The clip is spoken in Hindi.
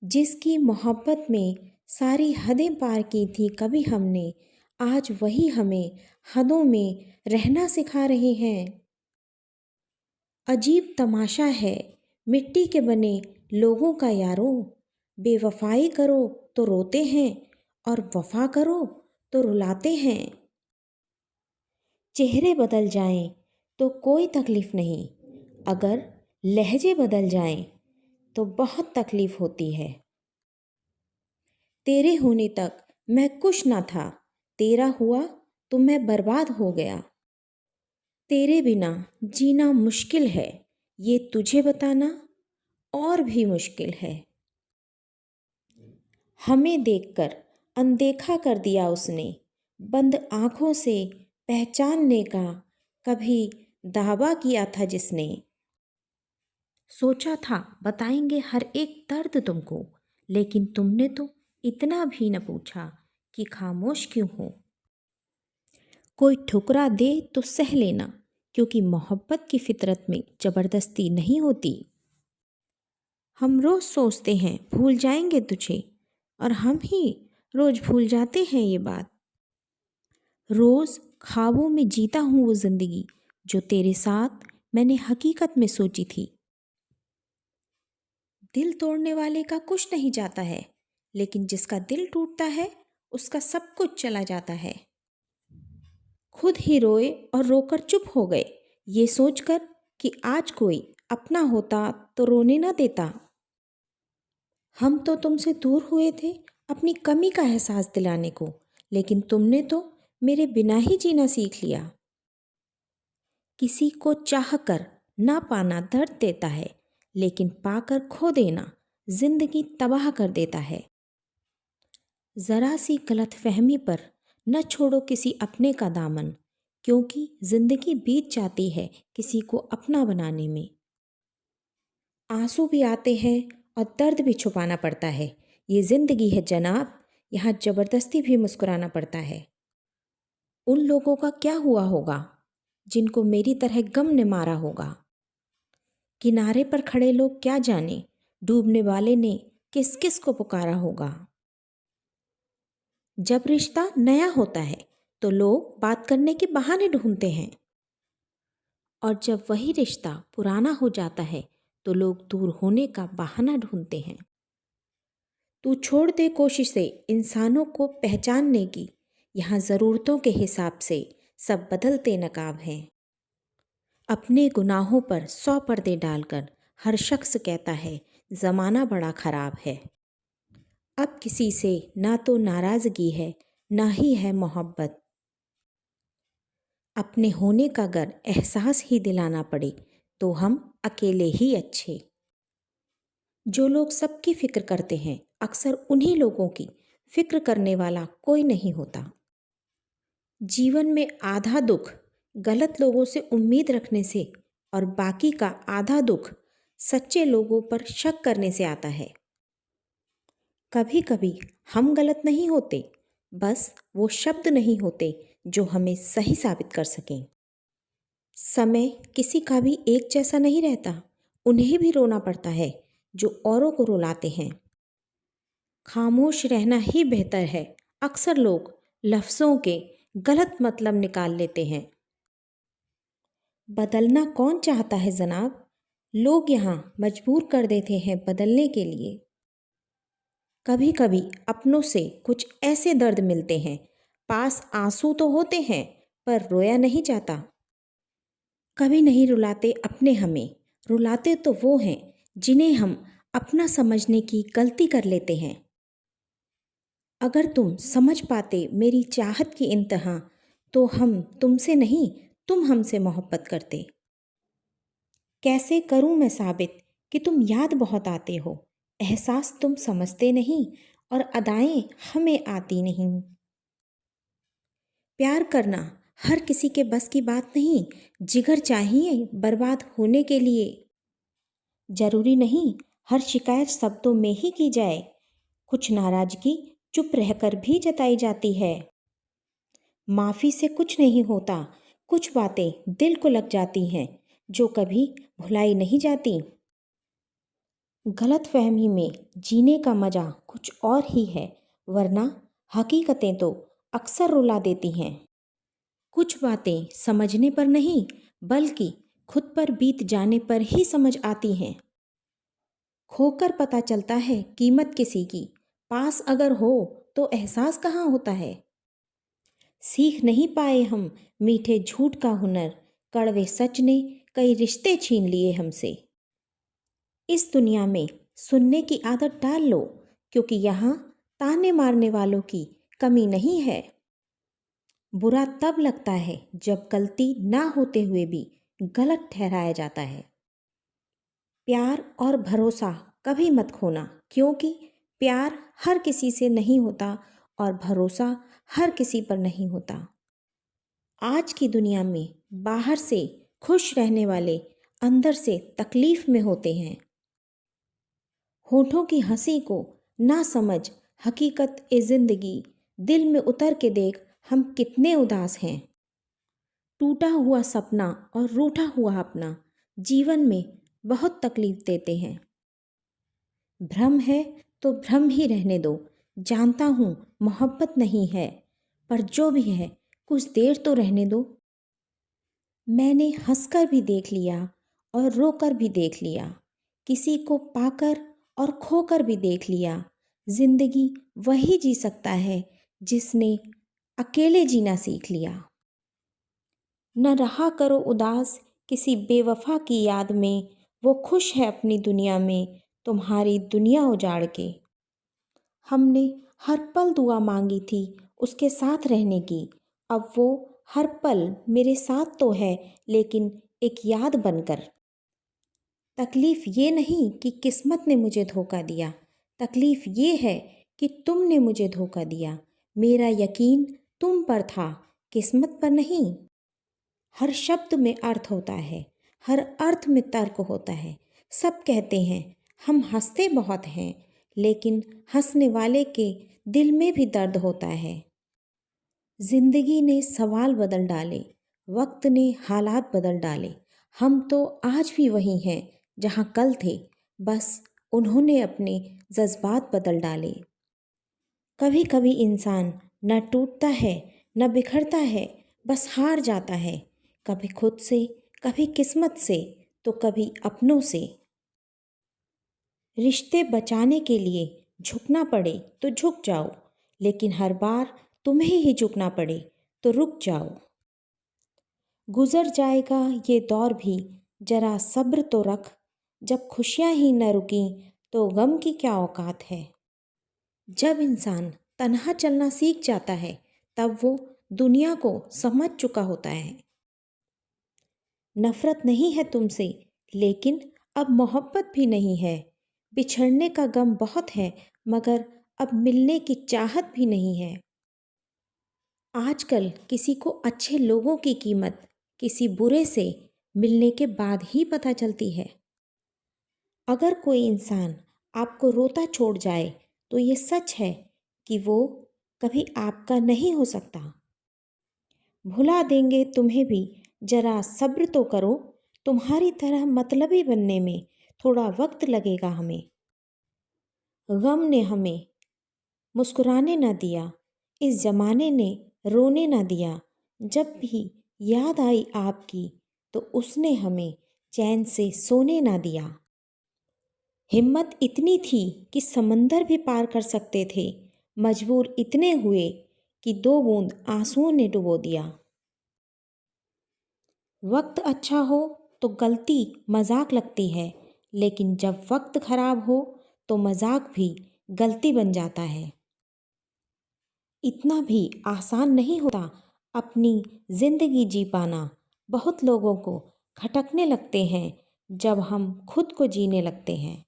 जिसकी मोहब्बत में सारी हदें पार की थी कभी हमने, आज वही हमें हदों में रहना सिखा रहे हैं। अजीब तमाशा है मिट्टी के बने लोगों का यारो, बेवफाई करो तो रोते हैं और वफा करो तो रुलाते हैं। चेहरे बदल जाएं तो कोई तकलीफ़ नहीं, अगर लहजे बदल जाएं तो बहुत तकलीफ़ होती है। तेरे होने तक मैं कुछ ना था, तेरा हुआ तो मैं बर्बाद हो गया। तेरे बिना जीना मुश्किल है, ये तुझे बताना और भी मुश्किल है। हमें देखकर अनदेखा कर दिया उसने, बंद आँखों से पहचानने का कभी दावा किया था जिसने। सोचा था बताएंगे हर एक दर्द तुमको, लेकिन तुमने तो इतना भी न पूछा कि खामोश क्यों हो। कोई ठुकरा दे तो सह लेना, क्योंकि मोहब्बत की फितरत में ज़बरदस्ती नहीं होती। हम रोज़ सोचते हैं भूल जाएंगे तुझे, और हम ही रोज़ भूल जाते हैं ये बात। रोज़ ख्वाबों में जीता हूँ वो ज़िंदगी जो तेरे साथ मैंने हकीकत में सोची थी। दिल तोड़ने वाले का कुछ नहीं जाता है, लेकिन जिसका दिल टूटता है उसका सब कुछ चला जाता है। खुद ही रोए और रोकर चुप हो गए, ये सोचकर कि आज कोई अपना होता तो रोने ना देता। हम तो तुमसे दूर हुए थे अपनी कमी का एहसास दिलाने को, लेकिन तुमने तो मेरे बिना ही जीना सीख लिया। किसी को चाह कर ना पाना दर्द देता है, लेकिन पाकर खो देना जिंदगी तबाह कर देता है। ज़रा सी गलतफहमी पर न छोड़ो किसी अपने का दामन, क्योंकि जिंदगी बीत जाती है किसी को अपना बनाने में। आंसू भी आते हैं और दर्द भी छुपाना पड़ता है, ये ज़िंदगी है जनाब, यहाँ ज़बरदस्ती भी मुस्कुराना पड़ता है। उन लोगों का क्या हुआ होगा जिनको मेरी तरह गम ने मारा होगा। किनारे पर खड़े लोग क्या जाने डूबने वाले ने किस किस को पुकारा होगा। जब रिश्ता नया होता है तो लोग बात करने के बहाने ढूंढते हैं, और जब वही रिश्ता पुराना हो जाता है तो लोग दूर होने का बहाना ढूंढते हैं। तू छोड़ दे कोशिशें इंसानों को पहचानने की, यहाँ ज़रूरतों के हिसाब से सब बदलते नकाब हैं। अपने गुनाहों पर 100 पर्दे डालकर हर शख्स कहता है ज़माना बड़ा ख़राब है। अब किसी से ना तो नाराज़गी है ना ही है मोहब्बत। अपने होने का अगर एहसास ही दिलाना पड़े तो हम अकेले ही अच्छे। जो लोग सबकी फ़िक्र करते हैं अक्सर उन्हीं लोगों की फ़िक्र करने वाला कोई नहीं होता। जीवन में आधा दुख गलत लोगों से उम्मीद रखने से, और बाकी का आधा दुख सच्चे लोगों पर शक करने से आता है। कभी कभी हम गलत नहीं होते, बस वो शब्द नहीं होते जो हमें सही साबित कर सकें। समय किसी का भी एक जैसा नहीं रहता, उन्हें भी रोना पड़ता है जो औरों को रुलाते हैं। खामोश रहना ही बेहतर है, अक्सर लोग लफ्ज़ों के गलत मतलब निकाल लेते हैं। बदलना कौन चाहता है जनाब, लोग यहाँ मजबूर कर देते हैं बदलने के लिए। कभी कभी अपनों से कुछ ऐसे दर्द मिलते हैं, पास आंसू तो होते हैं पर रोया नहीं जाता। कभी नहीं रुलाते अपने हमें, रुलाते तो वो हैं जिन्हें हम अपना समझने की गलती कर लेते हैं। अगर तुम समझ पाते मेरी चाहत की इंतहा, तो हम तुमसे नहीं तुम हमसे मोहब्बत करते। कैसे करूं मैं साबित कि तुम याद बहुत आते हो, एहसास तुम समझते नहीं और अदाएं हमें आती नहीं। प्यार करना हर किसी के बस की बात नहीं, जिगर चाहिए बर्बाद होने के लिए। जरूरी नहीं हर शिकायत शब्दों में ही की जाए, कुछ नाराजगी चुप रहकर भी जताई जाती है। माफ़ी से कुछ नहीं होता, कुछ बातें दिल को लग जाती हैं जो कभी भुलाई नहीं जाती। गलतफहमी में जीने का मज़ा कुछ और ही है, वरना हकीकतें तो अक्सर रुला देती हैं। कुछ बातें समझने पर नहीं, बल्कि खुद पर बीत जाने पर ही समझ आती हैं। खोकर पता चलता है कीमत किसी की, पास अगर हो तो एहसास कहाँ होता है। सीख नहीं पाए हम मीठे झूठ का हुनर, कड़वे सच ने कई रिश्ते छीन लिए हमसे। इस दुनिया में सुनने की आदत डाल लो, क्योंकि यहाँ ताने मारने वालों की कमी नहीं है। बुरा तब लगता है जब गलती ना होते हुए भी गलत ठहराया जाता है। प्यार और भरोसा कभी मत खोना, क्योंकि प्यार हर किसी से नहीं होता और भरोसा हर किसी पर नहीं होता। आज की दुनिया में बाहर से खुश रहने वाले अंदर से तकलीफ में होते हैं। होठों की हंसी को ना समझ हकीकत ए ज़िंदगी, दिल में उतर के देख हम कितने उदास हैं। टूटा हुआ सपना और रूठा हुआ अपना जीवन में बहुत तकलीफ देते हैं। भ्रम है तो भ्रम ही रहने दो, जानता हूँ मोहब्बत नहीं है, पर जो भी है कुछ देर तो रहने दो। मैंने हंसकर भी देख लिया और रोकर भी देख लिया, किसी को पाकर और खोकर भी देख लिया। जिंदगी वही जी सकता है जिसने अकेले जीना सीख लिया। न रहा करो उदास किसी बेवफा की याद में, वो खुश है अपनी दुनिया में तुम्हारी दुनिया उजाड़ के। हमने हर पल दुआ मांगी थी उसके साथ रहने की, अब वो हर पल मेरे साथ तो है, लेकिन एक याद बनकर। तकलीफ़ ये नहीं कि किस्मत ने मुझे धोखा दिया, तकलीफ़ ये है कि तुमने मुझे धोखा दिया। मेरा यकीन तुम पर था, किस्मत पर नहीं। हर शब्द में अर्थ होता है, हर अर्थ में तर्क होता है। सब कहते हैं हम हंसते बहुत हैं, लेकिन हंसने वाले के दिल में भी दर्द होता है। जिंदगी ने सवाल बदल डाले, वक्त ने हालात बदल डाले। हम तो आज भी वही हैं जहाँ कल थे, बस उन्होंने अपने जज्बात बदल डाले। कभी कभी इंसान न टूटता है न बिखरता है, बस हार जाता है, कभी खुद से, कभी किस्मत से, तो कभी अपनों से। रिश्ते बचाने के लिए झुकना पड़े तो झुक जाओ, लेकिन हर बार तुम्हें ही झुकना पड़े तो रुक जाओ। गुजर जाएगा ये दौर भी, जरा सब्र तो रख, जब खुशियाँ ही न रुकी तो गम की क्या औकात है। जब इंसान तन्हा चलना सीख जाता है, तब वो दुनिया को समझ चुका होता है। नफरत नहीं है तुमसे, लेकिन अब मोहब्बत भी नहीं है। बिछड़ने का गम बहुत है, मगर अब मिलने की चाहत भी नहीं है। आजकल किसी को अच्छे लोगों की कीमत किसी बुरे से मिलने के बाद ही पता चलती है। अगर कोई इंसान आपको रोता छोड़ जाए, तो ये सच है कि वो कभी आपका नहीं हो सकता। भुला देंगे तुम्हें भी, जरा सब्र तो करो, तुम्हारी तरह मतलबी बनने में थोड़ा वक्त लगेगा हमें। गम ने हमें मुस्कुराने ना दिया, इस ज़माने ने रोने ना दिया। जब भी याद आई आपकी, तो उसने हमें चैन से सोने ना दिया। हिम्मत इतनी थी कि समंदर भी पार कर सकते थे, मजबूर इतने हुए कि 2 बूंद आंसुओं ने डुबो दिया। वक्त अच्छा हो तो गलती मजाक लगती है, लेकिन जब वक्त खराब हो तो मजाक भी गलती बन जाता है। इतना भी आसान नहीं होता अपनी ज़िंदगी जी पाना। बहुत लोगों को खटकने लगते हैं जब हम खुद को जीने लगते हैं।